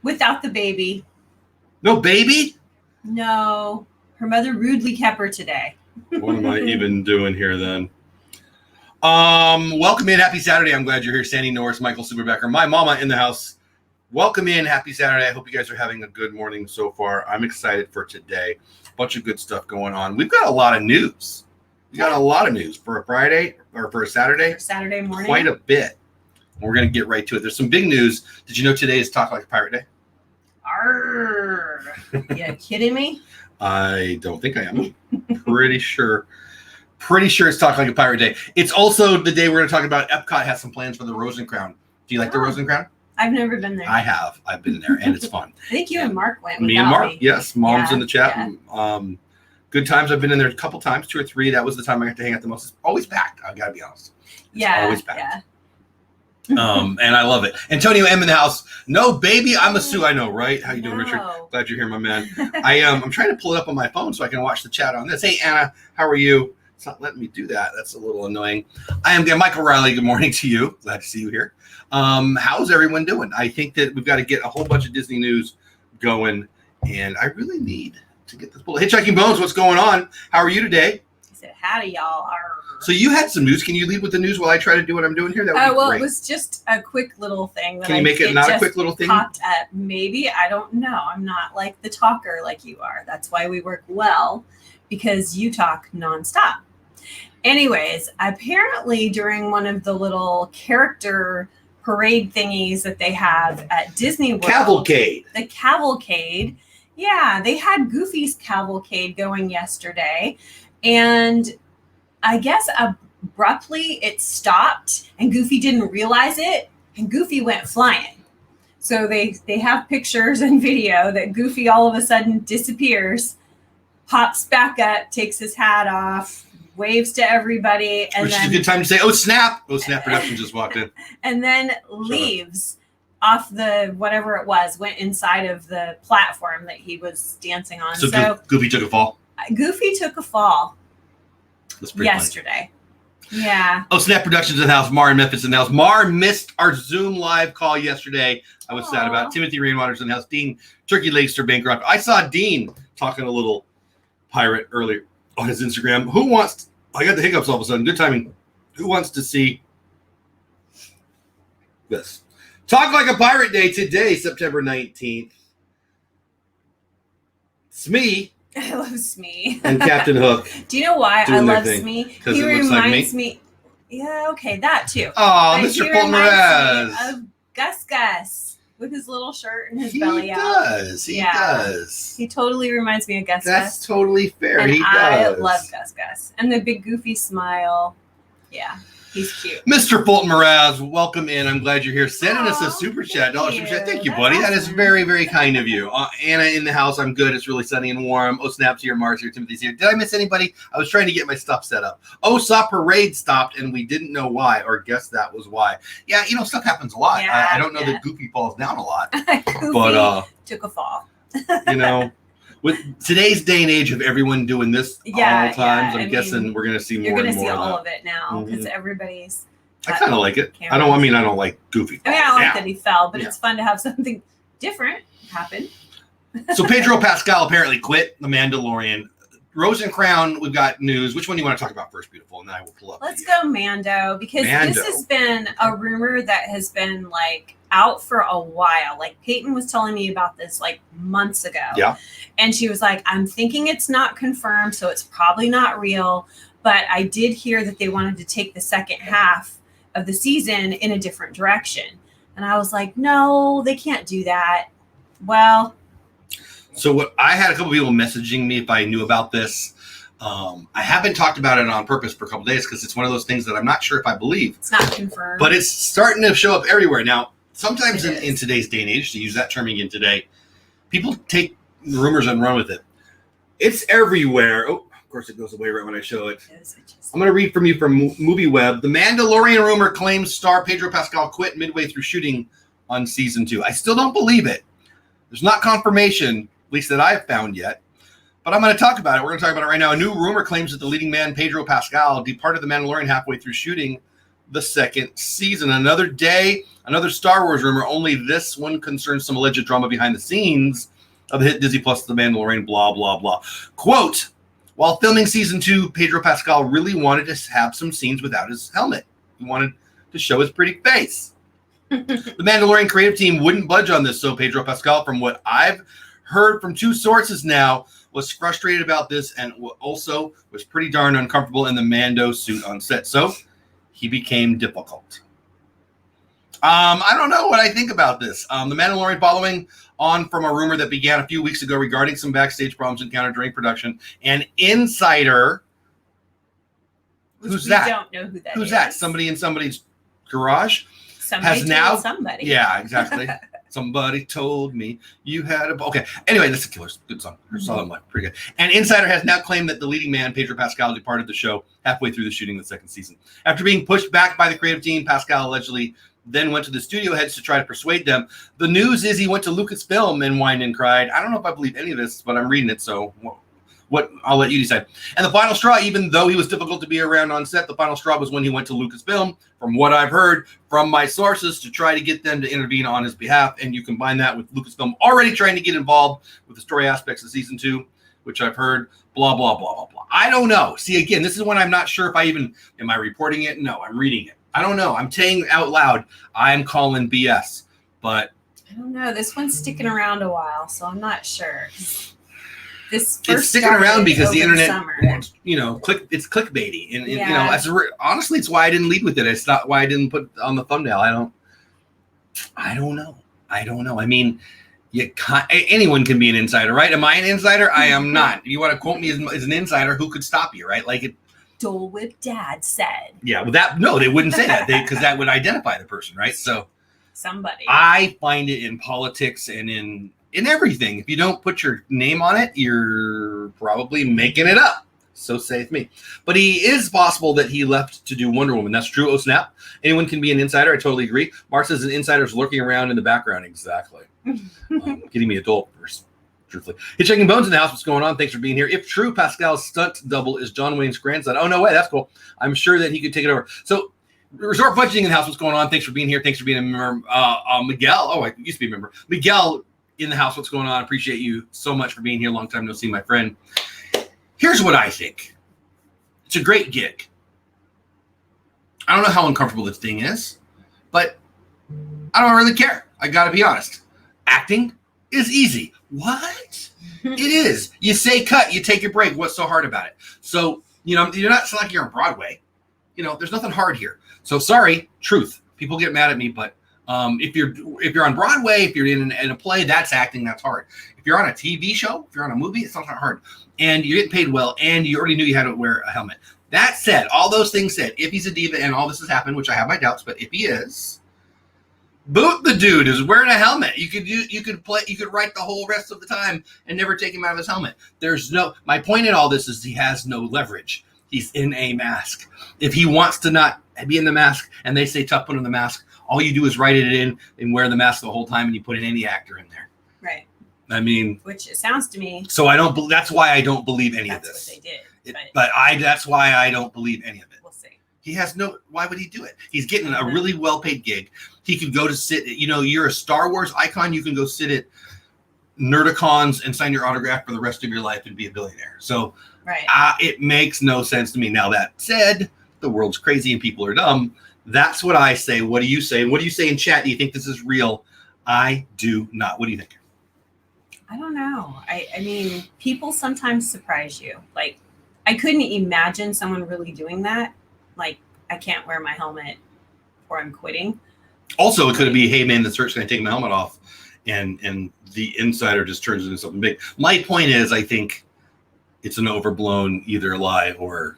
Without the baby. No baby? No. Her mother rudely kept her today. What am I even doing here then? Welcome in. Happy Saturday. I'm glad you're here. Sandy Norris, Michael Superbecker, my mama in the house. Welcome in. Happy Saturday. I hope you guys are having a good morning so far. I'm excited for today. Bunch of good stuff going on. We've got a lot of news. We got a lot of news for a Friday or for a Saturday. For Saturday morning. Quite a bit. We're going to get right to it. There's some big news. Did you know today is Talk Like a Pirate Day? Arr. You kidding me? I don't think I am. Pretty sure it's Talk Like a Pirate Day. It's also the day we're going to talk about Epcot has some plans for the Rosencrown. Do you like the Rosencrown? I've never been there. I have. I've been there, and it's fun. I think you and Mark went. Me and Mark, yes. Mom's in the chat. Yeah. Good times. I've been in there a couple times, 2 or 3. That was the time I got to hang out the most. It's always packed. I've got to be honest. It's always packed. Yeah. And I love it. Antonio M in the house. No, baby, I'm a Sue. I know, right? How you doing, Richard? Glad you're here, my man. I'm trying to pull it up on my phone so I can watch the chat on this. Hey, Anna, how are you? It's not letting me do that. That's a little annoying. I am Michael Riley. Good morning to you. Glad to see you here. How's everyone doing? I think that we've got to get a whole bunch of Disney news going, and I really need to get this pulled. Hitchhiking Bones, what's going on? How are you today? I said, howdy, y'all. So you had some news. Can you lead with the news while I try to do what I'm doing here? That would be well, great. It was just a quick little thing. Can you make it not a quick little thing? Popped up. Maybe. I don't know. I'm not like the talker like you are. That's why we work well, because you talk nonstop. Anyways, apparently during one of the little character parade thingies that they have at Disney World. Cavalcade. The cavalcade. Yeah, they had Goofy's cavalcade going yesterday. And I guess abruptly it stopped and Goofy didn't realize it. And Goofy went flying. So they have pictures and video that Goofy all of a sudden disappears, pops back up, takes his hat off, waves to everybody, and which is a good time to say, "Oh snap!" Oh snap! Productions just walked in, and then leaves off the whatever it was, went inside of the platform that he was dancing on. So Goofy took a fall. Goofy took a fall yesterday. Funny. Yeah. Oh snap! Productions in the house. Mar in Memphis in the house. Mar missed our Zoom live call yesterday. I was sad about it. Timothy Rainwater's in the house. Dean Turkey Legs are bankrupt. I saw Dean talking a little pirate earlier on his Instagram. Who wants? I got the hiccups all of a sudden. Good timing. Who wants to see this? Talk Like a Pirate Day today, September 19th. Smee. I love Smee. And Captain Hook. Do you know why I love Smee? He reminds me. Yeah, okay, that too. Oh, Mr. Polnareff. Of Gus Gus. With his little shirt and his belly out. He does. He totally reminds me of Gus Gus. That's totally fair. And he does. I love Gus Gus. And the big goofy smile. Yeah, he's cute. Mr. Fulton Mraz, welcome in. I'm glad you're here. Sending us a super chat. Thank you, buddy. That is very, very kind of you. Anna in the house. I'm good. It's really sunny and warm. Oh, Snap's here. Mars here. Timothy's here. Did I miss anybody? I was trying to get my stuff set up. Oh, saw parade stopped and we didn't know why, or guess that was why. Yeah, stuff happens a lot. Yeah, I don't know that Goofy falls down a lot. Goofy but took a fall. With today's day and age of everyone doing this all times, I'm guessing we're going to see more and more. You're going to see all of it now because everybody's. I kind of like it. I don't like Goofy. I don't like that he fell, but it's fun to have something different happen. So Pedro Pascal apparently quit The Mandalorian. Rosencrown, we've got news. Which one do you want to talk about first, beautiful? And then I will pull up. Let's go Mando, because this has been a rumor that has been out for a while. Peyton was telling me about this months ago. Yeah. And she was like, I'm thinking it's not confirmed, so it's probably not real. But I did hear that they wanted to take the second half of the season in a different direction. And I was like, no, they can't do that. Well. So what I had a couple people messaging me if I knew about this. I haven't talked about it on purpose for a couple days because it's one of those things that I'm not sure if I believe. It's not confirmed. But it's starting to show up everywhere. Now, sometimes in today's day and age, to use that term again today, people take rumors and run with it. It's everywhere. Oh, of course, it goes away right when I show it. I'm going to read from you from MovieWeb. The Mandalorian rumor claims star Pedro Pascal quit midway through shooting on season 2. I still don't believe it. There's not confirmation, at least that I've found yet. But I'm going to talk about it. We're going to talk about it right now. A new rumor claims that the leading man, Pedro Pascal, departed The Mandalorian halfway through shooting the second season. Another day, another Star Wars rumor, only this one concerns some alleged drama behind the scenes of the hit Disney Plus The Mandalorian, blah, blah, blah. Quote, while filming season 2, Pedro Pascal really wanted to have some scenes without his helmet. He wanted to show his pretty face. The Mandalorian creative team wouldn't budge on this, so Pedro Pascal, from what I've heard from 2 sources now, was frustrated about this and also was pretty darn uncomfortable in the Mando suit on set. So he became difficult. I don't know what I think about this. The Mandalorian, following on from a rumor that began a few weeks ago regarding some backstage problems encountered during production. An insider. Who's that? We don't know who that is. Who's that? Somebody in somebody's garage? Somebody told somebody. Yeah, exactly. Somebody told me you had a... Okay. Anyway, that's a killer. Good song. Her song, like, pretty good. An insider has now claimed that the leading man, Pedro Pascal, departed the show halfway through the shooting of the second season. After being pushed back by the creative team, Pascal allegedly then went to the studio heads to try to persuade them. The news is he went to Lucasfilm and whined and cried. I don't know if I believe any of this, but I'm reading it, so what I'll let you decide. And the final straw, even though he was difficult to be around on set, the final straw was when he went to Lucasfilm, from what I've heard from my sources, to try to get them to intervene on his behalf. And you combine that with Lucasfilm already trying to get involved with the story aspects of season 2, which I've heard, blah, blah, blah, blah, blah. I don't know. See, again, this is when I'm not sure if am I reporting it? No, I'm reading it. I don't know. I'm saying out loud, I'm calling BS. But I don't know. This one's sticking around a while, so I'm not sure. It's sticking around because the internet, it's clickbaity, and honestly, it's why I didn't lead with it. It's not why I didn't put on the thumbnail. I don't know. I mean, anyone can be an insider, right? Am I an insider? I am not. If you want to quote me as an insider, who could stop you, right? Like it. Dole Whip Dad said. Yeah, well, they wouldn't say that because that would identify the person, right? So somebody. I find it in politics and in everything. If you don't put your name on it, you're probably making it up. So saith me. But he is possible that he left to do Wonder Woman. That's true. Oh, snap. Anyone can be an insider. I totally agree. Mark says an insider is lurking around in the background. Exactly. Getting me a Dole first. Truthfully. Hitchhiking Bones in the house. What's going on? Thanks for being here. If true, Pascal's stunt double is John Wayne's grandson. Oh, no way. That's cool. I'm sure that he could take it over. So, Resort Budgeting in the house. What's going on? Thanks for being here. Thanks for being a member. Miguel. Oh, I used to be a member. Miguel in the house. What's going on? Appreciate you so much for being here. Long time no see, my friend. Here's what I think. It's a great gig. I don't know how uncomfortable this thing is, but I don't really care. I got to be honest. Acting is easy. What? It is. You say cut, you take your break. What's so hard about it? So, you're not, it's not like you're on Broadway. There's nothing hard here. So sorry, truth. People get mad at me, but if you're on Broadway, if you're in a play, that's acting, that's hard. If you're on a TV show, if you're on a movie, it's not hard. And you're getting paid well, and you already knew you had to wear a helmet. That said, all those things said, if he's a diva and all this has happened, which I have my doubts, but if he is, boot the dude is wearing a helmet. You could write the whole rest of the time and never take him out of his helmet. My point in all this is he has no leverage. He's in a mask. If he wants to not be in the mask and they say tough, put on the mask, all you do is write it in and wear the mask the whole time, and you put in any actor in there. Right. I mean, which it sounds to me. So that's why I don't believe any of this. That's what they did. That's why I don't believe any of it. We'll see. Why would he do it? He's getting a really well-paid gig. He could go to sit, you're a Star Wars icon. You can go sit at Nerdicons and sign your autograph for the rest of your life and be a billionaire. So right. It makes no sense to me. Now, that said, the world's crazy and people are dumb. That's what I say. What do you say? What do you say in chat? Do you think this is real? I do not. What do you think? I don't know. I mean, people sometimes surprise you. Like, I couldn't imagine someone really doing that. Like, I can't wear my helmet or I'm quitting. Also, it could be, hey, man, the search going to take my helmet off. And the insider just turns into something big. My point is, I think it's an overblown either lie or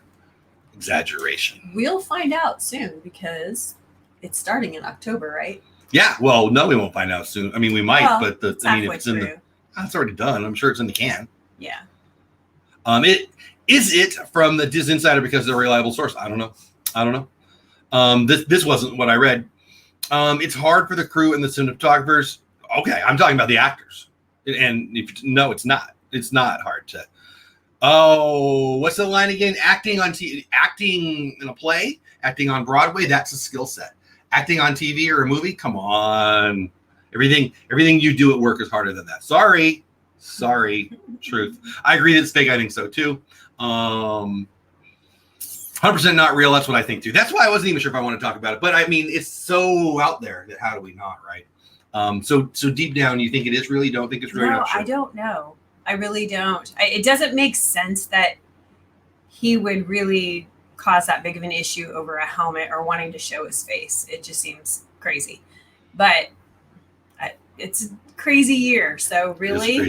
exaggeration. We'll find out soon because it's starting in October, right? Yeah. Well, no, we won't find out soon. I mean, we might, but if it's in the... It's already done. I'm sure it's in the can. Yeah. It from the Disney Insider because they're a reliable source. I don't know. This wasn't what I read. It's hard for the crew and the cinematographers. Okay, I'm talking about the actors. And it's not. It's not hard to. Oh, what's the line again? Acting in a play Acting on Broadway, that's a skill set. Acting on TV or a movie, come on. Everything you do at work is harder than that. Sorry. Truth. I agree that it's fake. I think so too. 100% not real. That's what I think too. That's why I wasn't even sure if I want to talk about it. But I mean, it's so out there that how do we not, right? So deep down, you think it is real? You don't think it's real? No, I don't know. I really don't. It doesn't make sense that he would really cause that big of an issue over a helmet or wanting to show his face. It just seems crazy. But it's a crazy year. So really,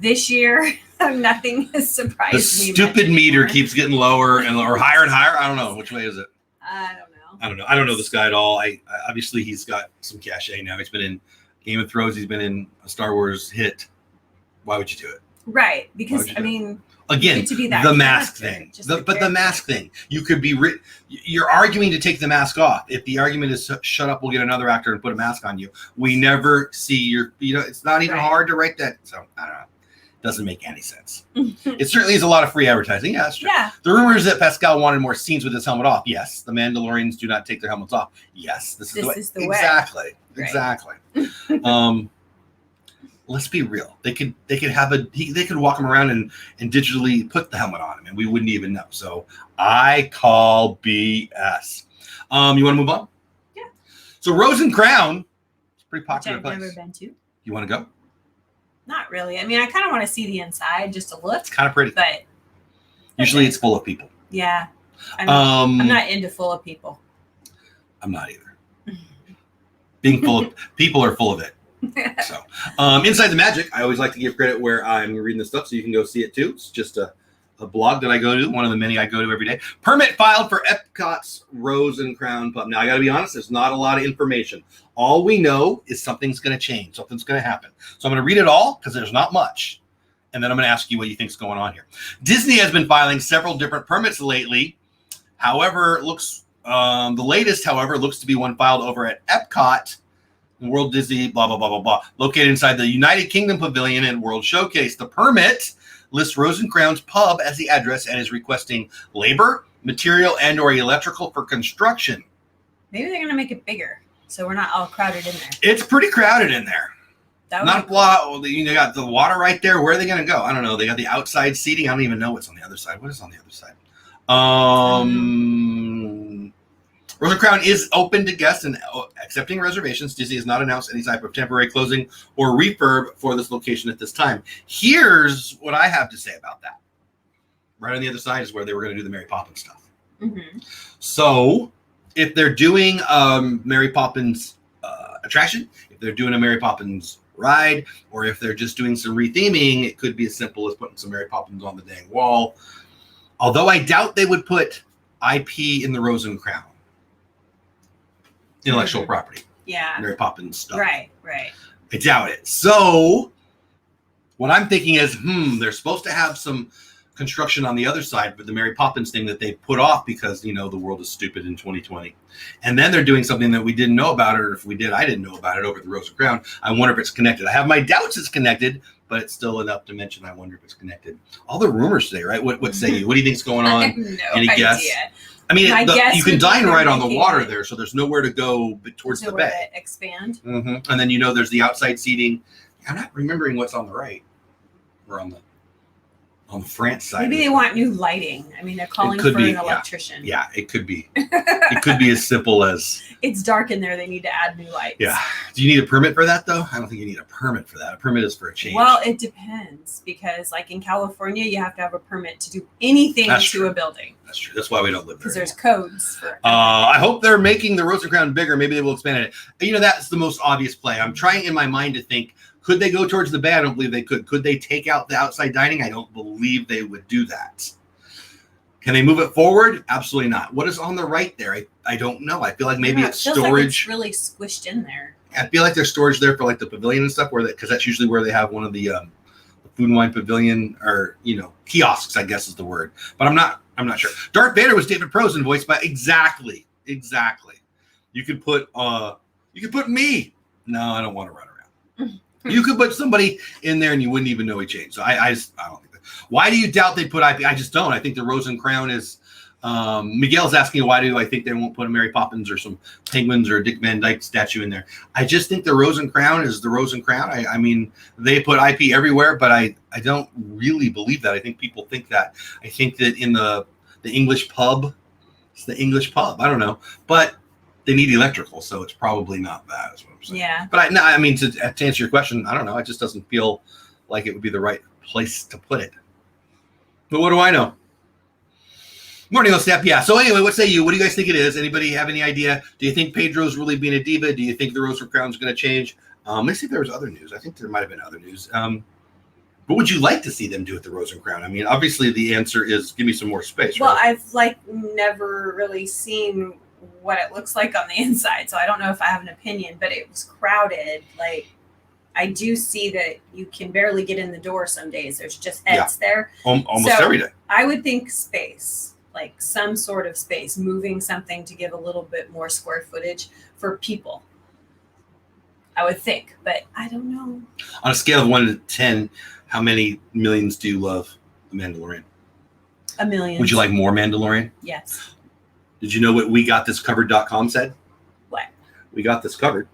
this year, nothing has surprised me. The stupid meter keeps getting lower or higher and higher. I don't know. Which way is it? I don't know. I don't know this guy at all. Obviously he's got some cachet now. He's been in Game of Thrones. He's been in a Star Wars hit. Why would you do it? Right. Because I mean, again, the mask thing. But the mask thing. You could be you're arguing to take the mask off. If the argument is shut up, we'll get another actor and put a mask on you. We never see your, it's not even hard to write that. So I don't know. Doesn't make any sense. It certainly is a lot of free advertising. Yeah, that's true. Yeah. The rumors that Pascal wanted more scenes with his helmet off. Yes. The Mandalorians do not take their helmets off. Yes. This is the way. Exactly. Right. Exactly. Let's be real. They could walk him around and digitally put the helmet on him, and we wouldn't even know. So I call BS. You want to move on? Yeah. So Rose and Crown, it's a pretty popular place. I've never been to. You want to go? Not really. I mean, I kind of want to see the inside just to look. It's kind of pretty, but usually it's full of people. Yeah. I'm not into full of people. I'm not either. Being full of people are full of it. So, Inside the Magic, I always like to give credit where I'm reading this stuff, so you can go see it too. It's just a blog that I go to, one of the many I go to every day. Permit filed for Epcot's Rose and Crown Pub. Now, I got to be honest, there's not a lot of information. All we know is something's going to change. Something's going to happen. So I'm going to read it all because there's not much. And then I'm going to ask you what you think is going on here. Disney has been filing several different permits lately. However, the latest, looks to be one filed over at Epcot, World Disney, blah, blah, blah, blah, blah, located inside the United Kingdom Pavilion and World Showcase. The permit lists Rose and Crown's pub as the address and is requesting labor, material, and or electrical for construction. Maybe they're going to make it bigger, so we're not all crowded in there. It's pretty crowded in there. Not cool. You got the water right there. Where are they going to go? I don't know. They got the outside seating. I don't even know what's on the other side. What is on the other side? Rose and Crown is open to guests and accepting reservations. Disney has not announced any type of temporary closing or refurb for this location at this time. Here's what I have to say about that. Right on the other side is where they were going to do the Mary Poppins stuff. Mm-hmm. So if they're doing Mary Poppins attraction, if they're doing a Mary Poppins ride, or if they're just doing some retheming, it could be as simple as putting some Mary Poppins on the dang wall. Although I doubt they would put IP in the Rose and Crown. Intellectual property. Yeah. Mary Poppins stuff. Right. I doubt it. So what I'm thinking is, they're supposed to have some construction on the other side for the Mary Poppins thing that they put off because, the world is stupid in 2020. And then they're doing something that we didn't know about, or if we did, I didn't know about it over at the Rose and Crown. I wonder if it's connected. I have my doubts it's connected, but it's still enough to mention I wonder if it's connected. All the rumors today, right? What say you? What do you think's going on? I have no Any idea. Guess? I mean, you can dine right on the water there, so there's nowhere to go towards the bay. Expand. Mm-hmm. And then there's the outside seating. I'm not remembering what's on the right or on the France side. Maybe they want new lighting. I mean, they're calling for an electrician. Yeah, it could be. It could be as simple as it's dark in there. They need to add new lights. Yeah. Do you need a permit for that though? I don't think you need a permit for that. A permit is for a change. Well, it depends because, like in California, you have to have a permit to do anything to a building. That's true. That's why we don't live there. Because there's codes for. I hope they're making the Rose and Crown bigger. Maybe they will expand it. That's the most obvious play. I'm trying in my mind to think. Could they go towards the bay? I don't believe they could. Could they take out the outside dining? I don't believe they would do that. Can they move it forward? Absolutely not. What is on the right there? I don't know. I feel like maybe it's storage. Like it's really squished in there. I feel like there's storage there for like the pavilion and stuff, because that's usually where they have one of the food and wine pavilion or kiosks, I guess is the word. But I'm not sure. Darth Vader was David Prowse voiced by exactly. You could put me. No, I don't want to run around. You could put somebody in there and you wouldn't even know he changed. So I don't think that. Why do you doubt they put IP? I just don't. I think the Rose and Crown is Miguel's asking, why do I think they won't put a Mary Poppins or some penguins or a Dick Van Dyke statue in there? I just think the Rose and Crown is the Rose and Crown. I mean, they put IP everywhere, but I don't really believe that. I think people think that. I think that in the English pub, it's the English pub. I don't know. But they need electrical, so it's probably not that, is what I'm saying. Yeah. But I mean, to answer your question, I don't know. It just doesn't feel like it would be the right place to put it. But what do I know? Morning, Step. Yeah. So anyway, what say you? What do you guys think it is? Anybody have any idea? Do you think Pedro's really being a diva? Do you think the Rose for Crown is going to change? Let's see if there was other news. I think there might have been other news. What would you like to see them do with the Rose and Crown? I mean, obviously the answer is give me some more space. Well, right? I've never really seen what it looks like on the inside, so I don't know if I have an opinion. But it was crowded. I do see that you can barely get in the door some days. There's just heads there. Almost so every day. I would think space. Like some sort of space, moving something to give a little bit more square footage for people. I would think, but I don't know. On a scale of 1 to 10, how many millions do you love The Mandalorian? A million. Would you like more Mandalorian? Yes. Did you know what WeGotThisCovered.com said? What? We got this covered.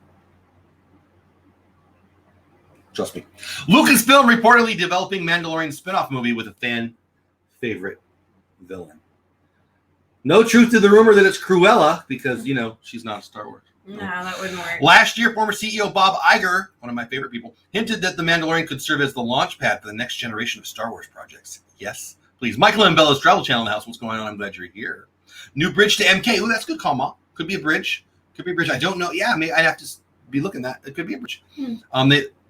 Trust me. Lucasfilm reportedly developing Mandalorian spin-off movie with a fan favorite villain. No truth to the rumor that it's Cruella because, she's not a Star Wars. No, that wouldn't work. Last year, former CEO Bob Iger, one of my favorite people, hinted that The Mandalorian could serve as the launch pad for the next generation of Star Wars projects. Yes, please. Michael and Bella's Travel Channel in the house. What's going on? I'm glad you're here. New bridge to MK. Ooh, that's a good call, Ma. Could be a bridge. I don't know. Yeah, I'd have to be looking at that. It could be a bridge.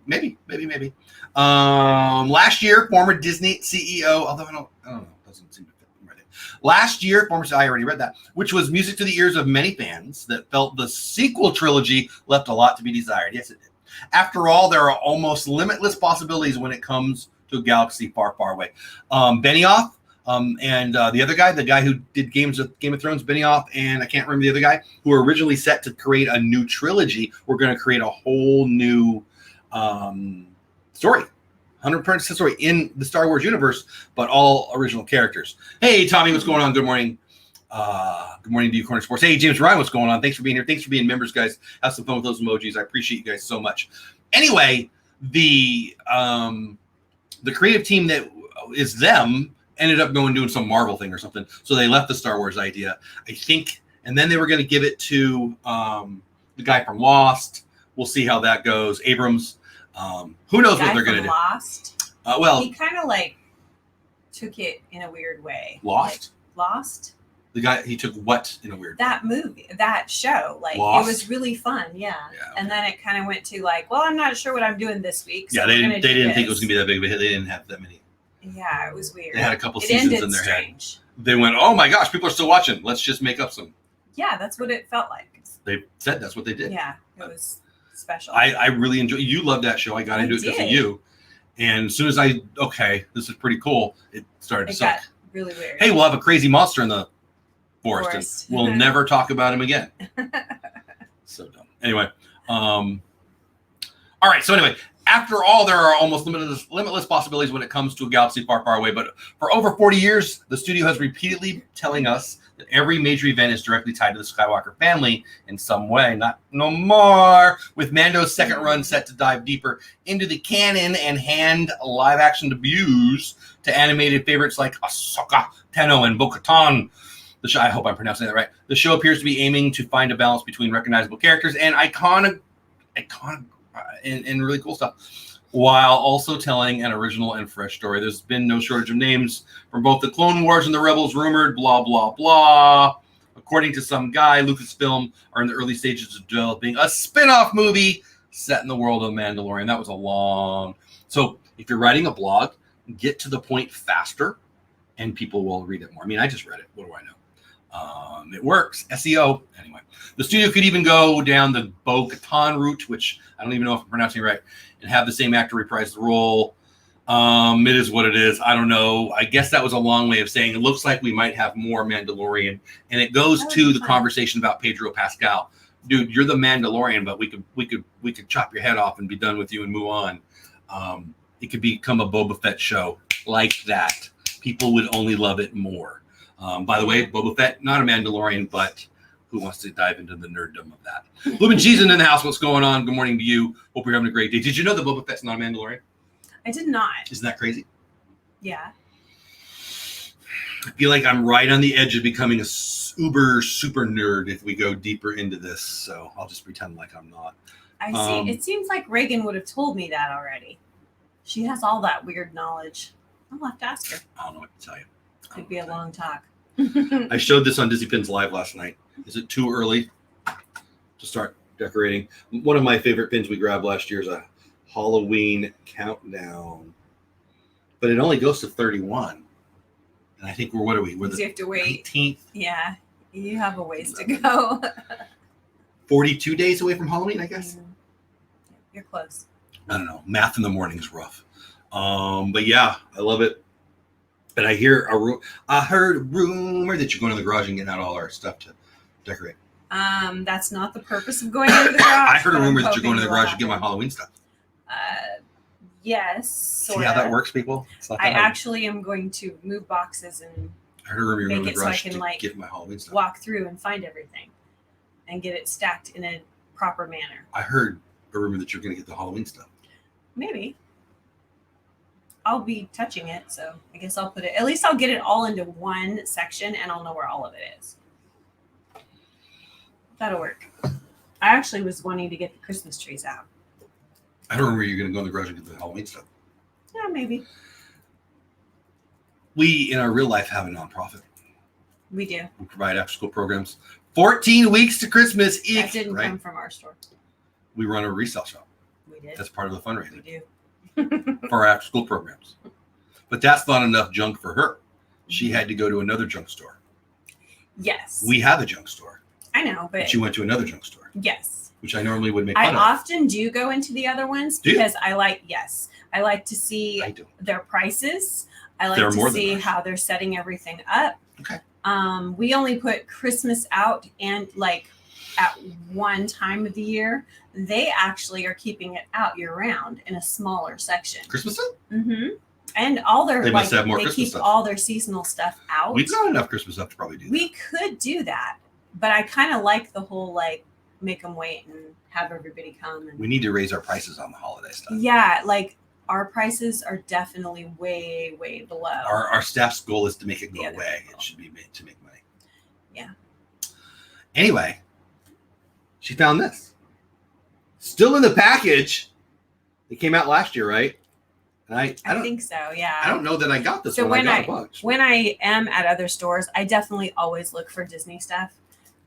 Maybe. Last year, former Disney CEO, although I don't know. Doesn't seem to fit right in. Last year, I already read that, which was music to the ears of many fans that felt the sequel trilogy left a lot to be desired. Yes, it did. After all, there are almost limitless possibilities when it comes to a galaxy far, far away. Benioff and the other guy, the guy who did Game of Thrones, Benioff, and I can't remember the other guy, who were originally set to create a new trilogy, were going to create a whole new story. 100% story in the Star Wars universe, but all original characters. Hey, Tommy, what's going on? Good morning. Good morning to you, Corner Sports. Hey, James Ryan, what's going on? Thanks for being here. Thanks for being members, guys. Have some fun with those emojis. I appreciate you guys so much. Anyway, the creative team that is them ended up going doing some Marvel thing or something. So they left the Star Wars idea, I think, and then they were going to give it to the guy from Lost. We'll see how that goes. Abrams. Who knows what they're going to do? Lost. Well, he kind of took it in a weird way. Lost. Lost. The guy, he took what in a weird way? That movie, that show, Lost? It was really fun, yeah. Okay. And then it kind of went to well, I'm not sure what I'm doing this week. So yeah, they didn't think it was going to be that big of a hit. They didn't have that many. Yeah, it was weird. They had a couple seasons in their head. They went, oh my gosh, people are still watching. Let's just make up some. Yeah, that's what it felt like. They said that's what they did. Yeah, it was special. I really enjoyed. You loved that show. I got into it because of you. And as soon as this is pretty cool, it started to suck. Got really weird. Hey, we'll have a crazy monster in the forest. And we'll never talk about him again. So dumb. Anyway, all right. So anyway, after all, there are almost limitless possibilities when it comes to a galaxy far, far away. But for over 40 years, the studio has repeatedly telling us that every major event is directly tied to the Skywalker family in some way. Not no more. With Mando's second run set to dive deeper into the canon and hand live-action debuts to animated favorites like Ahsoka, Tano, and Bo-Katan. I hope I'm pronouncing that right. The show appears to be aiming to find a balance between recognizable characters and iconic and really cool stuff, while also telling an original and fresh story. There's been no shortage of names from both the Clone Wars and the Rebels rumored, blah, blah, blah. According to some guy, Lucasfilm are in the early stages of developing a spin-off movie set in the world of Mandalorian. That was a long... So if you're writing a blog, get to the point faster and people will read it more. I mean, I just read it. What do I know? It works. SEO. Anyway, the studio could even go down the Bo-Katan route, which I don't even know if I'm pronouncing it right, and have the same actor reprise the role. It is what it is. I don't know. I guess that was a long way of saying it looks like we might have more Mandalorian, and it goes to the conversation about Pedro Pascal. Dude, you're the Mandalorian, but we could chop your head off and be done with you and move on. It could become a Boba Fett show like that. People would only love it more. By the way, Boba Fett, not a Mandalorian, but who wants to dive into the nerddom of that? Lubin Cheese in the house. What's going on? Good morning to you. Hope you're having a great day. Did you know that Boba Fett's not a Mandalorian? I did not. Isn't that crazy? Yeah. I feel like I'm right on the edge of becoming a uber super nerd if we go deeper into this. So I'll just pretend like I'm not. I see. It seems like Reagan would have told me that already. She has all that weird knowledge. I'll have to ask her. I don't know what to tell you. Could be a long talk. I showed this on Disney Pins Live last night. Is it too early to start decorating? One of my favorite pins we grabbed last year is a Halloween countdown, but it only goes to 31. And I think what are we? We're you have to wait. 19th. Yeah, you have a ways to go. 42 days away from Halloween, I guess. You're close. I don't know. Math in the morning is rough. But yeah, I love it. But I heard a rumor that you're going to the garage and getting out all our stuff to decorate. That's not the purpose of going to the garage. I heard a rumor that you're going to the garage to get my Halloween stuff. Yes. See how that works, people? I actually am going to move boxes and I heard a rumor you're going to the garage so I can, to get my Halloween stuff. Walk through and find everything and get it stacked in a proper manner. I heard a rumor that you're going to get the Halloween stuff. Maybe. I'll be touching it, so I guess I'll put it, at least I'll get it all into one section and I'll know where all of it is. That'll work. I actually was wanting to get the Christmas trees out. I don't remember you're going to go in the garage and get the Halloween stuff. Yeah, maybe. We, in our real life, have a nonprofit. We do. We provide after-school programs. 14 weeks to Christmas. That didn't come from our store. We run a resale shop. We did. That's part of the fundraising. We do. For our after-school programs. But that's not enough junk for her. She had to go to another junk store. Yes. We have a junk store. I know, but she went to another junk store. Yes. Which I normally would make fun of. I often do go into the other ones because I like to see their prices. I like to see how they're setting everything up. Okay. We only put Christmas out and like at one time of the year. They actually are keeping it out year round in a smaller section. Christmas stuff? Mm-hmm. And all their they must have more Christmas keep stuff. All their seasonal stuff out. We've got enough Christmas stuff to probably do that. We could do that, but I kind of like the whole like make them wait and have everybody come. And, we need to raise our prices on the holiday stuff. Yeah, like our prices are definitely way, way below. Our staff's goal is to make it go away. It should be made to make money. Yeah. Anyway, she found this. Still in the package. It came out last year, right? And I think so, yeah. I don't know that I got this one. I got a bunch. When I am at other stores, I definitely always look for Disney stuff.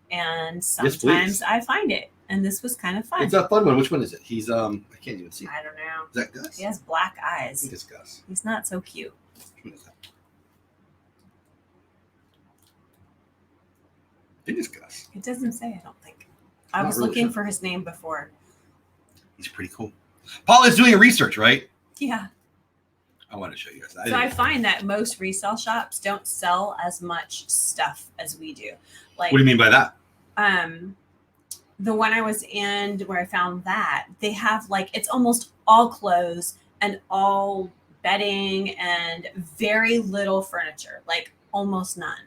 And sometimes I find it. And this was kind of fun. It's a fun one. Which one is it? He's I can't even see. I don't know. Is that Gus? He has black eyes. I think it's Gus. He's not so cute. Which one is that? I think it's Gus. It doesn't say, I don't think. I was really looking for his name before. He's pretty cool. Paul is doing research, right? Yeah. I want to show you guys. I find that most resale shops don't sell as much stuff as we do. Like, what do you mean by that? The one I was in where I found that, they have like, it's almost all clothes and all bedding and very little furniture, like almost none.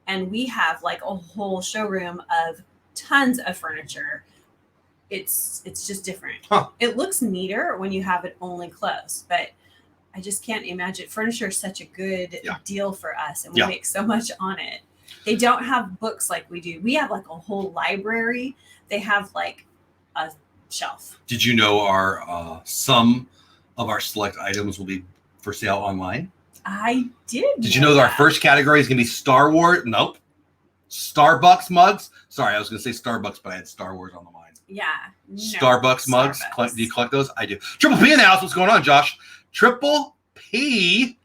And we have like a whole showroom of tons of furniture. It's just different. Huh. It looks neater when you have it only clothes, but I just can't imagine. Furniture is such a good deal for us, and we make so much on it. They don't have books like we do. We have like a whole library. They have like a shelf. Did you know our some of our select items will be for sale online? I did. Did you know that our first category is going to be Star Wars? Nope. Starbucks mugs. Sorry, I was going to say Starbucks, but I had Star Wars on the mind. Yeah. No, Starbucks mugs. Do you collect those? I do. Triple P in the house. What's going on, Josh? Triple P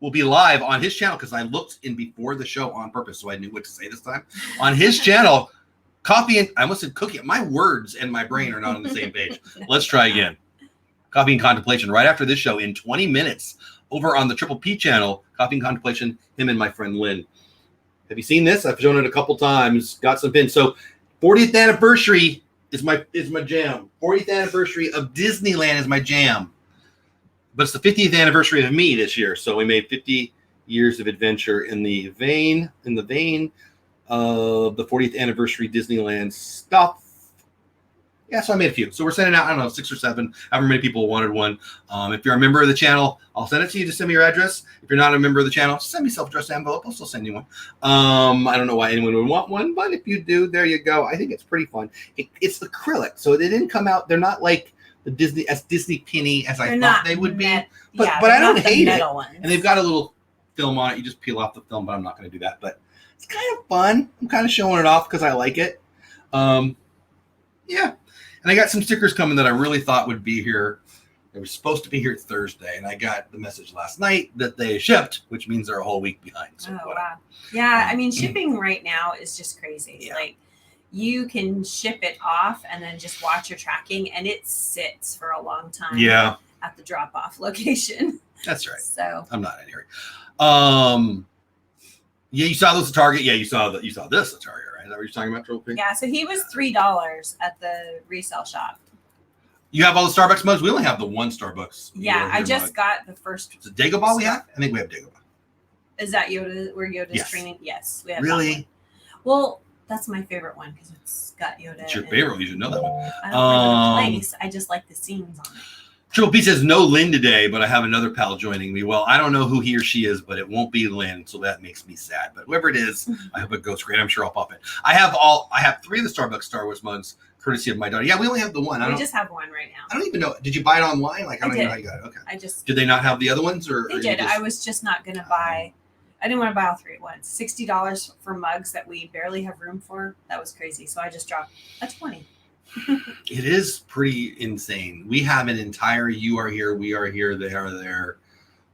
will be live on his channel because I looked in before the show on purpose, so I knew what to say this time. On his channel, coffee and I almost said cookie. My words and my brain are not on the same page. Let's try again. Coffee and Contemplation right after this show in 20 minutes over on the Triple P channel. Coffee and Contemplation. Him and my friend Lynn. Have you seen this? I've shown it a couple times. Got some pins. So 40th anniversary is my jam. 40th anniversary of Disneyland is my jam. But it's the 50th anniversary of me this year. So we made 50 years of adventure in the vein of the 40th anniversary Disneyland stuff. Yeah, so I made a few. So we're sending out, I don't know, 6 or 7, however many people wanted one. If you're a member of the channel, I'll send it to you. Just send me your address. If you're not a member of the channel, send me self-addressed envelope. I'll still send you one. I don't know why anyone would want one, but if you do, there you go. I think it's pretty fun. It's acrylic, so they didn't come out. They're not like the Disney penny as I thought they would be. But I don't hate it. Ones. And they've got a little film on it. You just peel off the film, but I'm not going to do that. But it's kind of fun. I'm kind of showing it off because I like it. Yeah. And I got some stickers coming that I really thought would be here. They were supposed to be here Thursday, and I got the message last night that they shipped, which means they're a whole week behind. So wow. Yeah, I mean, shipping right now is just crazy. Yeah. Like, you can ship it off and then just watch your tracking, and it sits for a long time at the drop-off location. That's right. So I'm not in here. Yeah, you saw this at Target. Yeah, you saw this at Target. Is that what you're talking about, Trophy? Yeah, so he was $3 at the resale shop. You have all the Starbucks mugs? We only have the one Starbucks. Yeah, I just got the first. Is it Dagobah we have? I think we have Dagobah. Is that Yoda, where Yoda's yes. training? Yes, we have really? that one. Well, that's my favorite one because it's got Yoda. It's your favorite. You should know that one. I don't remember the place. I just like the scenes on it. Triple P says, no Lynn today, but I have another pal joining me. Well, I don't know who he or she is, but it won't be Lynn, so that makes me sad. But whoever it is, I hope it goes great. I'm sure I'll pop in. I have 3 of the Starbucks Star Wars mugs, courtesy of my daughter. Yeah, we only have the one. We just have one right now. I don't even know. Did you buy it online? Like, I don't even know how you got it. Okay. Did they not have the other ones? They did. I was just not going to buy. I didn't want to buy all 3 at once. $60 for mugs that we barely have room for. That was crazy. So I just dropped a 20. It is pretty insane. We have an entire "You Are Here, We Are Here, They Are There."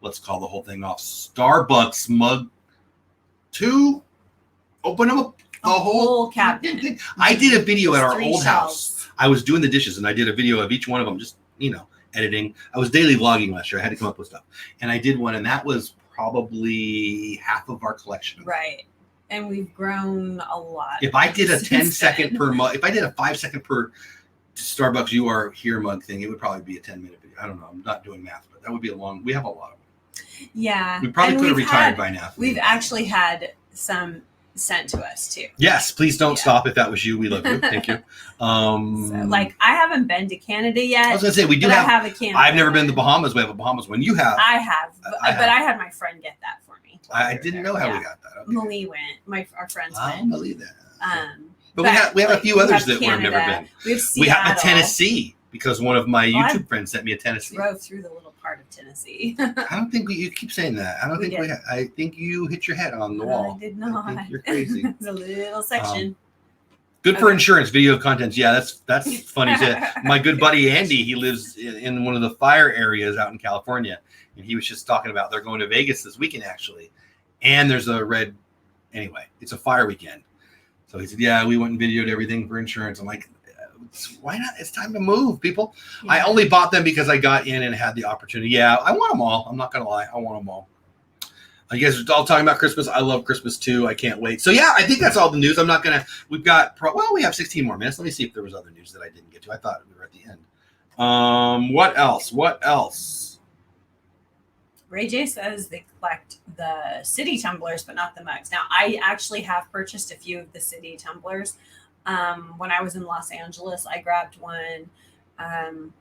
Let's call the whole thing off. Starbucks mug 2. Open up the whole cabinet. thing. I did a video at our old house. I was doing the dishes, and I did a video of each one of them, just editing. I was daily vlogging last year. I had to come up with stuff, and I did one, and that was probably half of our collection. Right. And we've grown a lot. If I did a 10-second per mug, if I did a 5-second per Starbucks "You Are Here" mug thing, it would probably be a 10-minute video. I don't know. I'm not doing math, but that would be we have a lot of them. Yeah. We probably could have retired by now. We've actually had some sent to us too. Yes. Please don't stop if that was you. We love you. Thank you. I haven't been to Canada yet. I was going to say, we do have a Canada. I've never been to the Bahamas. We have a Bahamas one. You have. I have. But I had my friend get that for me. I didn't know how we got that. Okay. Malie went. Our friends went. I believe that. But we have a few others that we've never been. We have a Tennessee because one of my YouTube friends sent me a Tennessee. Drove through the little part of Tennessee. I don't think you keep saying that. I don't think we. I think you hit your head on the wall. I did not. I think you're crazy. It's a little section. Good for insurance video contents. Yeah, that's funny. My good buddy Andy, he lives in one of the fire areas out in California, and he was just talking about they're going to Vegas this weekend actually, and there's it's a fire weekend. So he said, yeah, we went and videoed everything for insurance. I'm like, why not? It's time to move, people. Yeah. I only bought them because I got in and had the opportunity. Yeah, I want them all. I'm not gonna lie, I want them all. You guys are all talking about Christmas. I love Christmas too. I can't wait. So yeah, I think that's all the news. I'm not gonna. We have 16 more minutes. Let me see if there was other news that I didn't get to. I thought we were at the end. What else? Ray J says they collect the city tumblers, but not the mugs. Now, I actually have purchased a few of the city tumblers. When I was in Los Angeles, I grabbed one.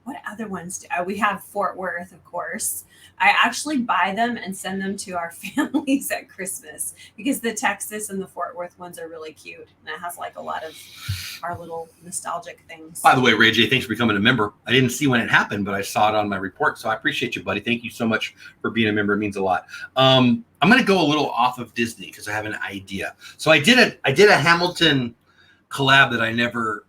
What other ones? We have Fort Worth, of course. I actually buy them and send them to our families at Christmas because the Texas and the Fort Worth ones are really cute. And it has like a lot of our little nostalgic things. By the way, Ray J, thanks for becoming a member. I didn't see when it happened, but I saw it on my report. So I appreciate you, buddy. Thank you so much for being a member. It means a lot. I'm going to go a little off of Disney because I have an idea. So I did a Hamilton collab that I never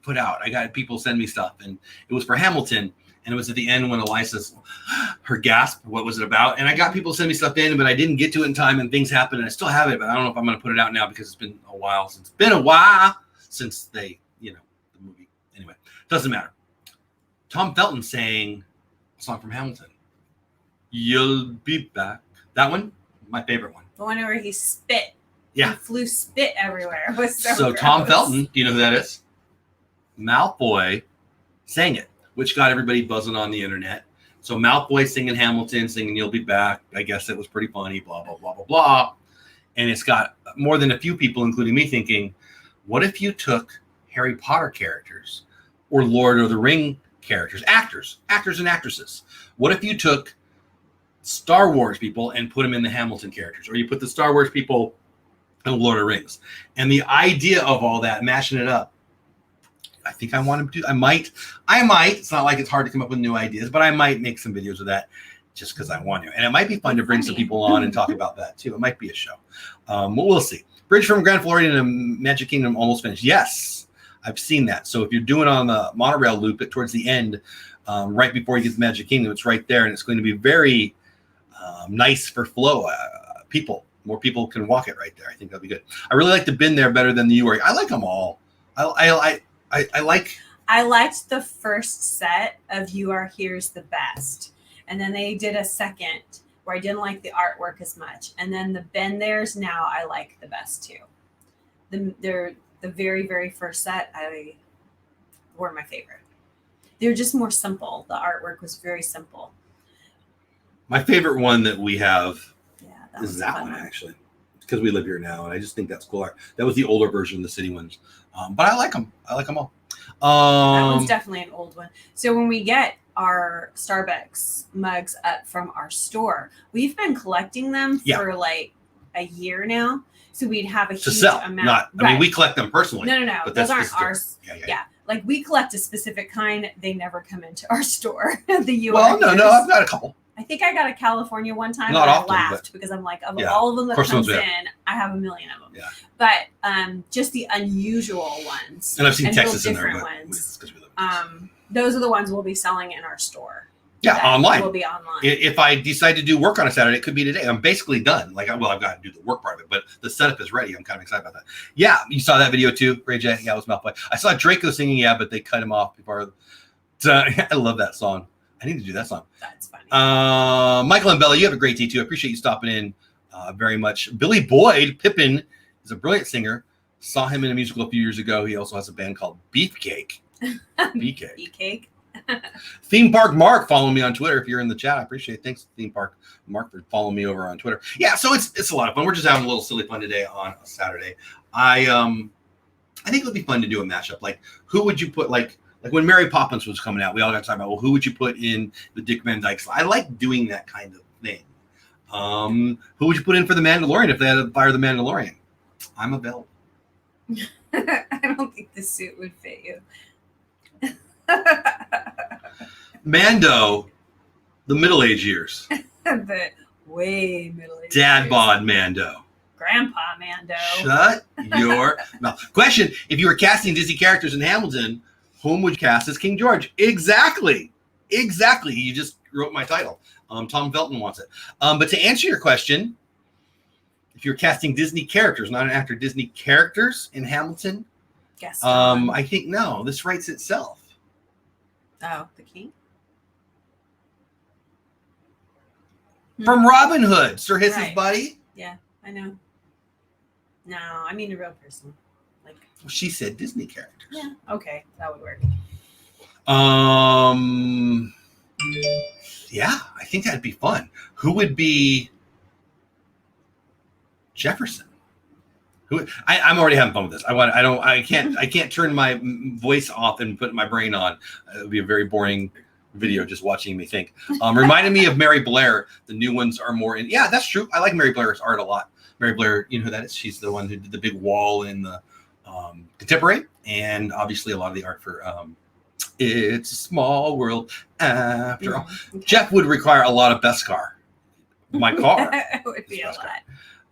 put out. I got people send me stuff, and it was for Hamilton, and it was at the end when Elisa's her gasp, what was it about? And I got people send me stuff in, but I didn't get to it in time, and things happened, and I still have it, but I don't know if I'm going to put it out now because it's been a while since they, the movie. Anyway, doesn't matter. Tom Felton sang a song from Hamilton. You'll be back. That one, my favorite one. The one where he spit. Yeah. He flew spit everywhere. It was so gross. Tom Felton, do you know who that is? Malfoy sang it, which got everybody buzzing on the internet. So Malfoy singing Hamilton, singing "You'll Be Back." I guess it was pretty funny. Blah blah blah blah blah. And it's got more than a few people, including me, thinking, "What if you took Harry Potter characters or Lord of the Ring characters, actors and actresses? What if you took Star Wars people and put them in the Hamilton characters, or you put the Star Wars people in Lord of the Rings?" And the idea of all that, mashing it up, I think I want to do. I might. It's not like it's hard to come up with new ideas, but I might make some videos of that just because I want to. And it might be fun to bring some people on and talk about that too. It might be a show. We'll see. Bridge from Grand Floridian to Magic Kingdom almost finished. Yes, I've seen that. So if you're doing on the monorail loop, towards the end, right before you get to Magic Kingdom, it's right there, and it's going to be very nice for flow. More people can walk it right there. I think that'll be good. I really like the bin there better than the URI. I like them all. I liked the first set of "You Are Here's the Best," and then they did a second where I didn't like the artwork as much, and then the Ben There's now I like the best too. The very, very first set were my favorite. They're just more simple. The artwork was very simple. My favorite one that we have is that one actually, because we live here now, and I just think that's cool art. That was the older version of the city ones, but I like them. I like them all. That one's definitely an old one. So when we get our Starbucks mugs up from our store, we've been collecting them for like a year now. So we'd have a huge amount. I mean, we collect them personally. No. But those aren't ours. Yeah. Like we collect a specific kind. They never come into our store. The U.S. Well, no, I've got a couple. I think I got a California one time. Not often, I laughed because I'm like, of all of them that comes in, I have a million of them. Yeah. But just the unusual ones. And I've seen Texas in there, ones. Those are the ones we'll be selling in our store. Yeah, online. Will be online. If I decide to do work on a Saturday, it could be today. I'm basically done. I've got to do the work part of it, but the setup is ready. I'm kind of excited about that. Yeah, you saw that video too, Ray J. Yeah, it was Malfoy. I saw Draco singing, but they cut him off before. I love that song. I need to do that song. That's funny. Michael and Bella, you have a great day too. I appreciate you stopping in very much. Billy Boyd, Pippin, is a brilliant singer. Saw him in a musical a few years ago. He also has a band called Beefcake. Beefcake. Theme Park Mark, follow me on Twitter if you're in the chat. I appreciate it. Thanks, Theme Park Mark, for following me over on Twitter. Yeah, so it's a lot of fun. We're just having a little silly fun today on a Saturday. I think it would be fun to do a mashup. Like, who would you put like when Mary Poppins was coming out? We all got to talk about, well, who would you put in the Dick Van Dyke? I like doing that kind of thing. Who would you put in for the Mandalorian if they had to fire the Mandalorian? I'm available. I don't think the suit would fit you. Mando, the middle-aged years. The way middle-aged Dad bod Mando. Grandpa Mando. Shut your mouth. Question, if you were casting Disney characters in Hamilton, whom would you cast as King George? Exactly. You just wrote my title. Tom Felton wants it. But to answer your question, if you're casting Disney characters, not an actor, Disney characters in Hamilton, I think no. This writes itself. Oh, the king? From Robin Hood, Sir Hiss's buddy. Yeah, I know. No, I mean a real person. Like she said Disney characters. Yeah, okay, that would work. Yeah, I think that'd be fun. Who would be Jefferson? I'm already having fun with this. I can't turn my voice off and put my brain on. It would be a very boring video just watching me think. Reminded me of Mary Blair. The new ones are more in. Yeah, that's true. I like Mary Blair's art a lot. Mary Blair, you know who that is? She's the one who did the big wall in the Contemporary, and obviously a lot of the art for It's a Small World After All. Okay. Jeff would require a lot of Beskar. My car. It would be a lot.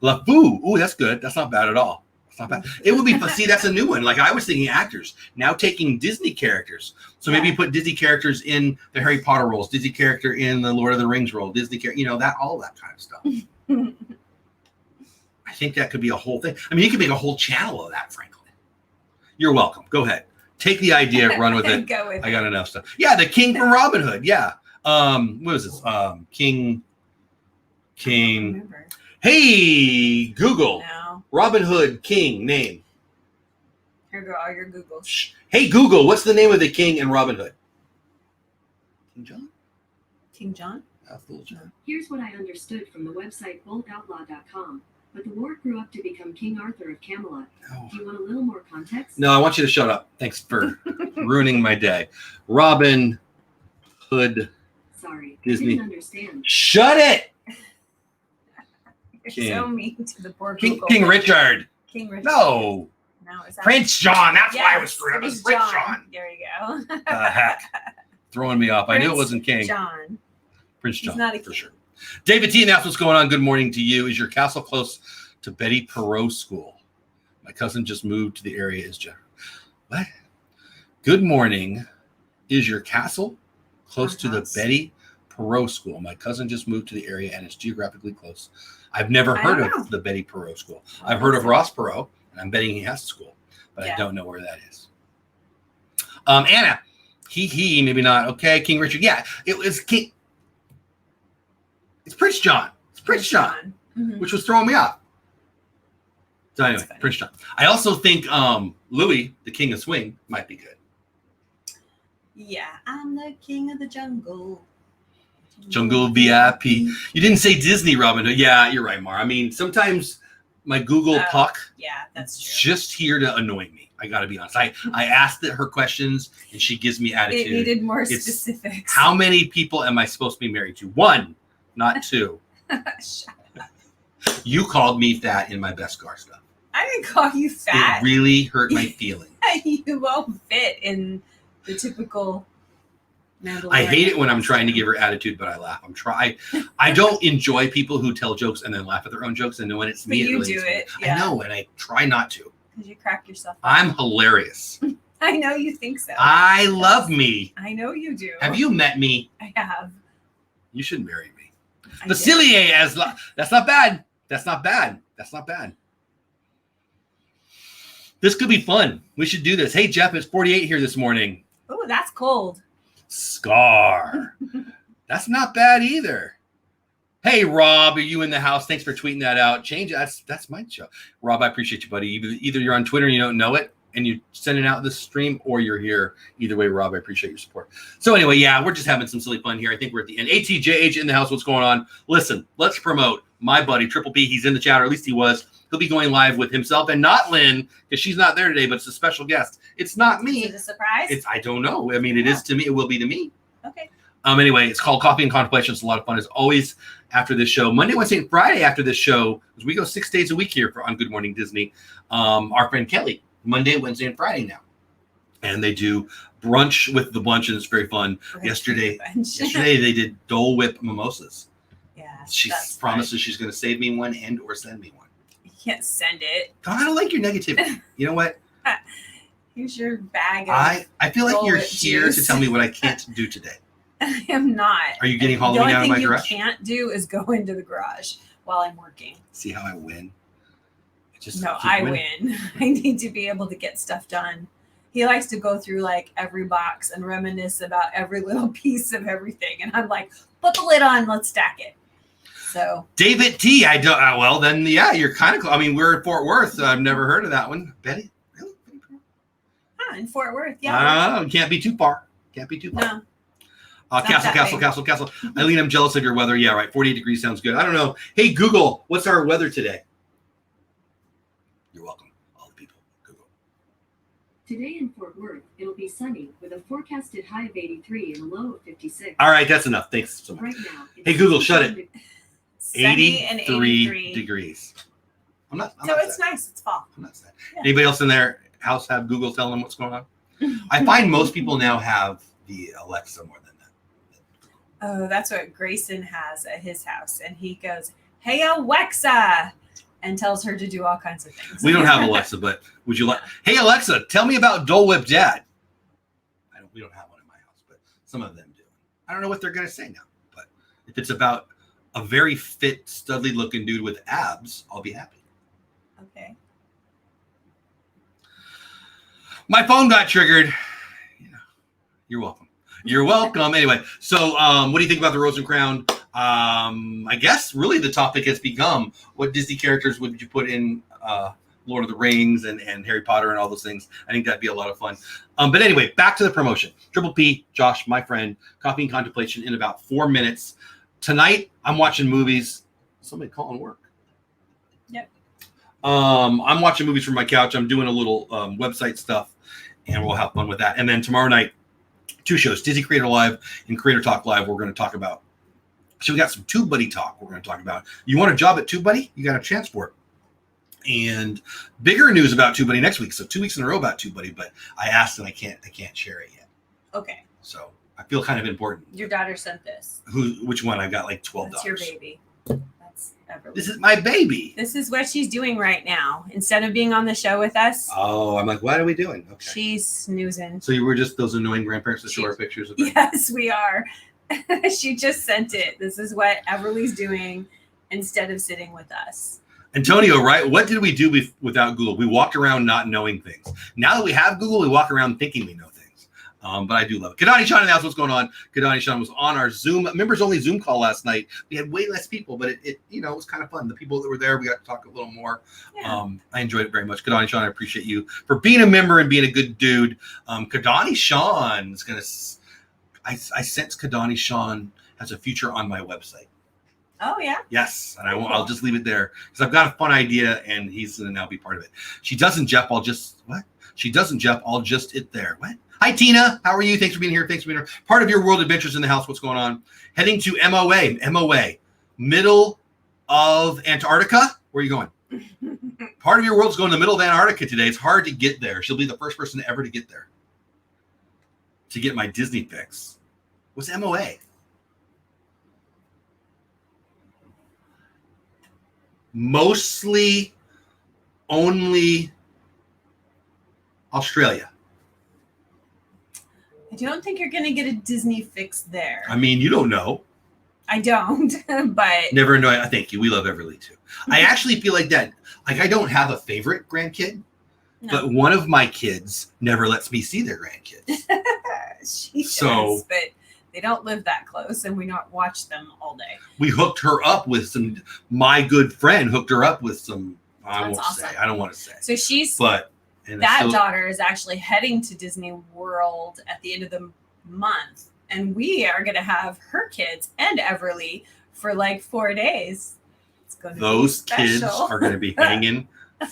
LaFou. Ooh, that's good. That's not bad at all. It's not bad. It would be fun. See, that's a new one. Like I was thinking actors. Now taking Disney characters. So maybe you put Disney characters in the Harry Potter roles, Disney character in the Lord of the Rings role, Disney character, all that kind of stuff. I think that could be a whole thing. I mean, you could make a whole channel of that, frankly. You're welcome. Go ahead. Take the idea, run with it. Go with I got enough stuff. Yeah, the king from Robin Hood. Yeah. What was this? King. Hey, Google. No. Robin Hood king name. Here go all your Googles. Shh. Hey, Google, what's the name of the king in Robin Hood? King John? King John? That's Little John. Here's what I understood from the website boldoutlaw.com. But the war grew up to become King Arthur of Camelot. No. Do you want a little more context? No, I want you to shut up. Thanks for ruining my day. Robin Hood. Sorry, Disney. I didn't understand. Shut it! You're King. so mean to the poor King Google. Richard. King Richard. No. No, is that Prince John. That's why I was Yes, screwed up. it It's was Prince John. There you go. Heck. Throwing me off. I knew it Prince wasn't King. John. Prince He's John. not a for king. sure. David T. That's what's going on. Good morning to you. Is your castle close to Betty Perot School? My cousin just moved to the area. Is Jeff? What? Good morning. Is your castle close to the house. Betty Perot School? My cousin just moved to the area and it's geographically close. I've never I heard don't know. of the Betty Perot School. I've heard of Ross Perot, and I'm betting he has a school, but I Yeah. don't know where that is. Anna, he, maybe not. Okay, King Richard. Yeah, it was King. It's Prince John. It's Prince John, Mhm. which was throwing me off. So anyway, That's funny. Prince John. I also think Louis, the King of Swing, might be good. Yeah, I'm the king of the jungle. Jungle VIP. You didn't say Disney, Robin Hood. Yeah, you're right, Mar. I mean, sometimes my Google Puck Yeah, that's is true. just here to annoy me. I got to be honest. I asked her questions, and she gives me attitude. It needed more It's specifics. How many people am I supposed to be married to? One, not two. Shut up. You called me fat in my best car stuff. I didn't call you fat. It really hurt my feelings. You won't fit in the typical Mandalorian. I hate it when I'm trying to give her attitude, but I laugh. I don't enjoy people who tell jokes and then laugh at their own jokes. And when it's But me, you really do is me. it, yeah. I know, and I try not to. Because you crack yourself up. I'm hilarious. I know you think so. I love me. I know you do. Have you met me? I have. You should marry me. I did. Facilier as that's not bad. That's not bad. That's not bad. This could be fun. We should do this. Hey, Jeff, it's 48 here this morning. Oh, that's cold. Scar. That's not bad either. Hey, Rob, are you in the house? Thanks for tweeting that out. Change it. That's my show. Rob, I appreciate you, buddy. Either you're on Twitter and you don't know it and you're sending out this stream, or you're here. Either way, Rob, I appreciate your support. So anyway, yeah, we're just having some silly fun here. I think we're at the end. ATJH in the house. What's going on? Listen, let's promote my buddy, Triple P. He's in the chat, or at least he was. He'll be going live with himself and not Lynn, because she's not there today, but it's a special guest. It's not me. Is it a surprise? I don't know. I mean, it is to me. It will be to me. Okay. Anyway, it's called Coffee and Contemplation. It's a lot of fun. As always, after this show, Monday, Wednesday, and Friday after this show, because we go 6 days a week here on Good Morning Disney. Our friend Kelly, Monday, Wednesday, and Friday now. And they do brunch with the bunch, and it's very fun. Yesterday they did Dole Whip mimosas. Yeah. She promises she's going to save me one and or send me one. You can't send it. I don't like your negativity. You know what? Here's your bag of I feel like Dole you're Whip here juice. to tell me what I can't do today. I am not. Are you getting Halloween out of my The only garage? thing you can't do is go into the garage while I'm working. See how I win? No, I win. I need to be able to get stuff done. He likes to go through like every box and reminisce about every little piece of everything. And I'm like, put the lid on, let's stack it. So David T. I don't. Well, then, yeah, you're kind of. I mean, we're in Fort Worth. I've never heard of that one. Betty, really? in Fort Worth, yeah. Can't be too far. Can't be too far. No. Castle. Eileen, I'm jealous of your weather. Yeah, right. 48 degrees sounds good. I don't know. Hey, Google, what's our weather today? You're welcome, all the people. Google. Today in Fort Worth, it'll be sunny with a forecasted high of 83 and a low of 56. All right, that's enough. Thanks so much. Right now. Hey, Google, shut it. 70 and 83 degrees. I'm not it's sad. nice. It's fall. I'm not sad. Yeah. Anybody else in their house have Google telling them what's going on? I find most people now have the Alexa more than that. Oh, that's what Grayson has at his house. And he goes, "Hey, Alexa," and tells her to do all kinds of things. We don't have Alexa, but would you like? Hey, Alexa, tell me about Dole Whip Dad. We don't have one in my house, but some of them do. I don't know what they're going to say now, but if it's about a very fit, studly-looking dude with abs, I'll be happy. Okay. My phone got triggered. You're welcome. You're welcome. Anyway, so what do you think about the Rose and Crown? I guess really the topic has become, what Disney characters would you put in Lord of the Rings and Harry Potter and all those things. I think that'd be a lot of fun. But anyway, back to the promotion. Triple P, Josh, my friend, Coffee and Contemplation in about 4 minutes. Tonight, I'm watching movies. Somebody calling work. Yep. I'm watching movies from my couch. I'm doing a little website stuff, and we'll have fun with that. And then tomorrow night, 2 shows, Disney Creator Live and Creator Talk Live. We're going to talk about. So we got some TubeBuddy talk we're going to talk about. You want a job at TubeBuddy? You got a chance for it. And bigger news about TubeBuddy next week. So 2 weeks in a row about TubeBuddy, but I asked and I can't share it yet. Okay. So I feel kind of important. Your daughter sent this. Which one? I've got like $12. That's your baby. That's Everly. This is my baby. This is what she's doing right now. Instead of being on the show with us. Oh, I'm like, what are we doing? Okay. She's snoozing. So you were just those annoying grandparents that show our pictures of her? Yes, we are. She just sent it. This is what Everly's doing instead of sitting with us. Antonio, right? What did we do without Google? We walked around not knowing things. Now that we have Google, we walk around thinking we know things. But I do love it. Kadani Sean announced what's going on. Kadani Sean was on our Zoom, members only Zoom call last night. We had way less people, but it was kind of fun. The people that were there, we got to talk a little more. Yeah. I enjoyed it very much. Kadani Sean, I appreciate you for being a member and being a good dude. Kadani Sean is going to, I sense Kadani Sean has a future on my website. Oh, yeah? Yes, and I'll just leave it there because I've got a fun idea, and he's going to now be part of it. She doesn't, Jeff. She doesn't, Jeff. I'll just it there. What? Hi, Tina. How are you? Thanks for being here. Part of your world adventures in the house. What's going on? Heading to MOA, middle of Antarctica. Where are you going? Part of your world's going to the middle of Antarctica today. It's hard to get there. She'll be the first person ever to get there. To get my Disney picks. What's MOA? Mostly only Australia. I don't think you're going to get a Disney fix there. I mean, you don't know. I don't, but... Never know. Thank you. We love Everly, too. I actually feel like that. Like, I don't have a favorite grandkid, but one of my kids never lets me see their grandkids. She does, but... They don't live that close, and we don't watch them all day. We hooked her up with some. My good friend hooked her up with some. I That's won't awesome. say. I don't want to say. So she's. But daughter is actually heading to Disney World at the end of the month, and we are going to have her kids and Everly for like 4 days. It's going to those be kids special. are going to be hanging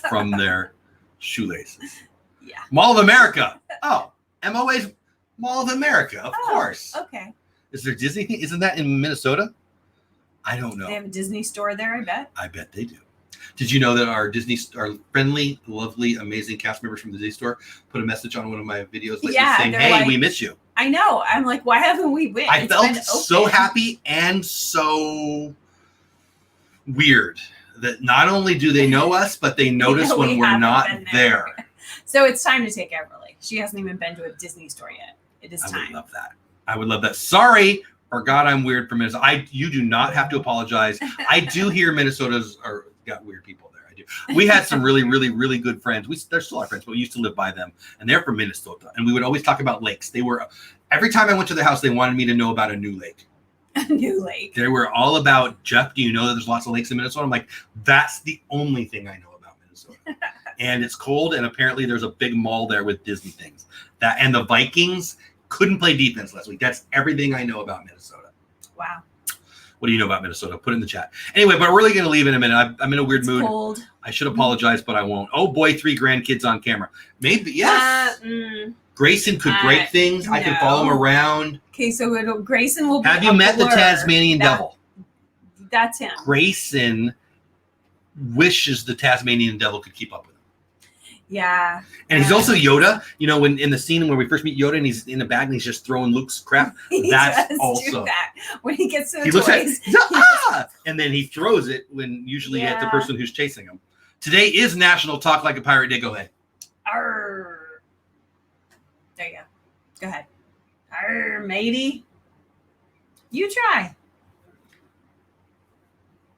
from their shoelaces. Yeah. Mall of America. Oh, MOA's. Mall of America, of course. Okay. Is there Disney? Isn't that in Minnesota? I don't know. They have a Disney store there, I bet. I bet they do. Did you know that our friendly, lovely, amazing cast members from the Disney store put a message on one of my videos saying, hey, like, we miss you. I know. I'm like, why haven't we been? I felt so happy and so weird that not only do they know us, but they notice when we're not there. So it's time to take Everly. She hasn't even been to a Disney store yet. It is time. I would love that. Sorry, forgot I'm weird for Minnesota. You do not have to apologize. I do hear Minnesota's got weird people there. I do. We had some really, really, really good friends. They're still our friends, but we used to live by them, and they're from Minnesota. And we would always talk about lakes. Every time I went to their house, they wanted me to know about a new lake. A new lake. They were all about, Jeff, do you know that there's lots of lakes in Minnesota? I'm like, that's the only thing I know about Minnesota. And it's cold, and apparently there's a big mall there with Disney things. And the Vikings couldn't play defense last week. That's everything I know about Minnesota. Wow. What do you know about Minnesota? Put it in the chat. Anyway, but we're really going to leave in a minute. I'm in a weird mood. Cold. I should apologize, but I won't. Oh boy, 3 grandkids on camera. Maybe, yes. Grayson could break things. I can follow him around. Okay, so Grayson will be Have you met the Tasmanian devil? That's him. Grayson wishes the Tasmanian devil could keep up with him. Yeah. And he's also Yoda. You know, when in the scene where we first meet Yoda and he's in a bag and he's just throwing Luke's crap. That's also. Do that. When he gets to the he toys. Looks at, and then he throws it when usually at the person who's chasing him. Today is National Talk Like a Pirate Day. Go ahead. Arr. There you go. Go ahead. Arr, matey. You try.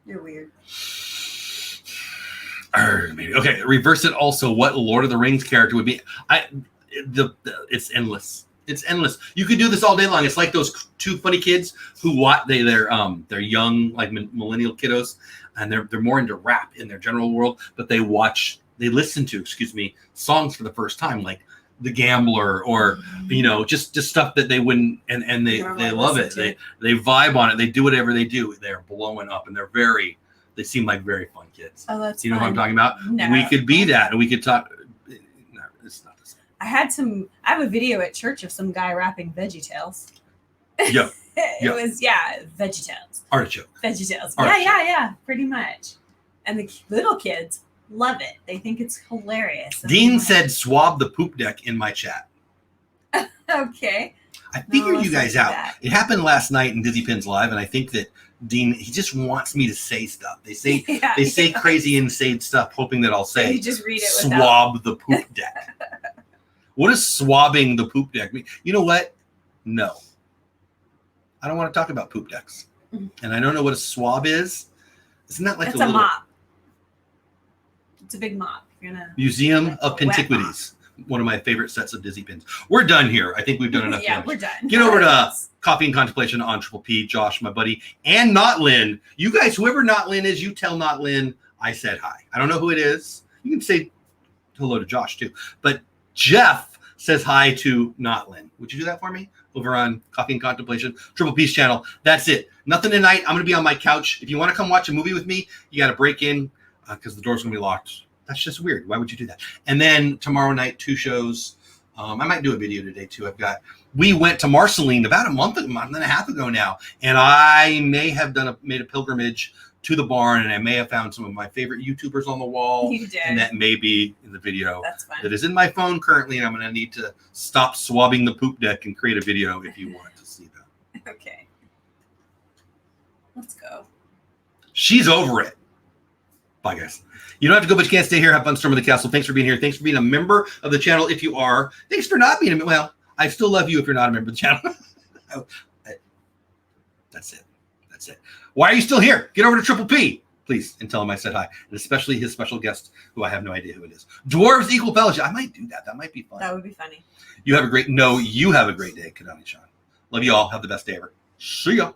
You're weird. Okay, reverse it also. What Lord of the Rings character would be? It's endless. It's endless. You could do this all day long. It's like those 2 funny kids who watch. They're young, like millennial kiddos, and they're more into rap in their general world, but they watch listen to, songs for the first time, like The Gambler, or just stuff that they wouldn't, and they love it. They vibe on it. They do whatever they do. They're blowing up, and they seem like very fun kids. Oh, that's know fun. what I'm talking about? No. We could be that, and we could talk. No, it's not the same. I have a video at church of some guy rapping VeggieTales. Yeah. It was VeggieTales. Artichoke. VeggieTales. Artichoke. Yeah, pretty much. And the little kids love it. They think it's hilarious. Dean said, "Swab the poop deck" in my chat. Okay. I figured you guys out. It happened last night in Dizzy Pins Live, and I think that Dean, he just wants me to say stuff. They say crazy insane stuff, hoping that I'll say. You just read it. Swab the poop deck. What does swabbing the poop deck mean? You know what? No. I don't want to talk about poop decks. And I don't know what a swab is. Isn't that like it's a little mop? It's a big mop. Museum of Antiquities. One of my favorite sets of Dizzy Pins. We're done here. I think we've done enough. Yeah, we're done. Get over to Coffee and Contemplation on Triple P, Josh, my buddy, and Not Lynn. You guys, whoever Not Lynn is, you tell Not Lynn I said hi. I don't know who it is. You can say hello to Josh too. But Jeff says hi to Not Lynn. Would you do that for me? Over on Coffee and Contemplation, Triple P's channel. That's it. Nothing tonight. I'm going to be on my couch. If you want to come watch a movie with me, you got to break in because the door's going to be locked. That's just weird. Why would you do that? And then tomorrow night, 2 shows. I might do a video today too. We went to Marceline about a month and a half ago now, and I may have made a pilgrimage to the barn, and I may have found some of my favorite YouTubers on the wall. You did. And that may be in the video. That's fine. That is in my phone currently, and I'm going to need to stop swabbing the poop deck and create a video if you want to see that. Okay. Let's go. She's over it. Bye, guys. You don't have to go, but you can't stay here. Have fun storming the castle. Thanks for being here. Thanks for being a member of the channel if you are. Thanks for not being a member. Well, I still love you if you're not a member of the channel. That's it. That's it. Why are you still here? Get over to Triple P, please, and tell him I said hi. And especially his special guest, who I have no idea who it is. Dwarves Equal Fellowship. I might do that. That might be fun. That would be funny. You have a great day, Kadani Sean. Love you all. Have the best day ever. See ya.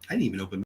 I didn't even open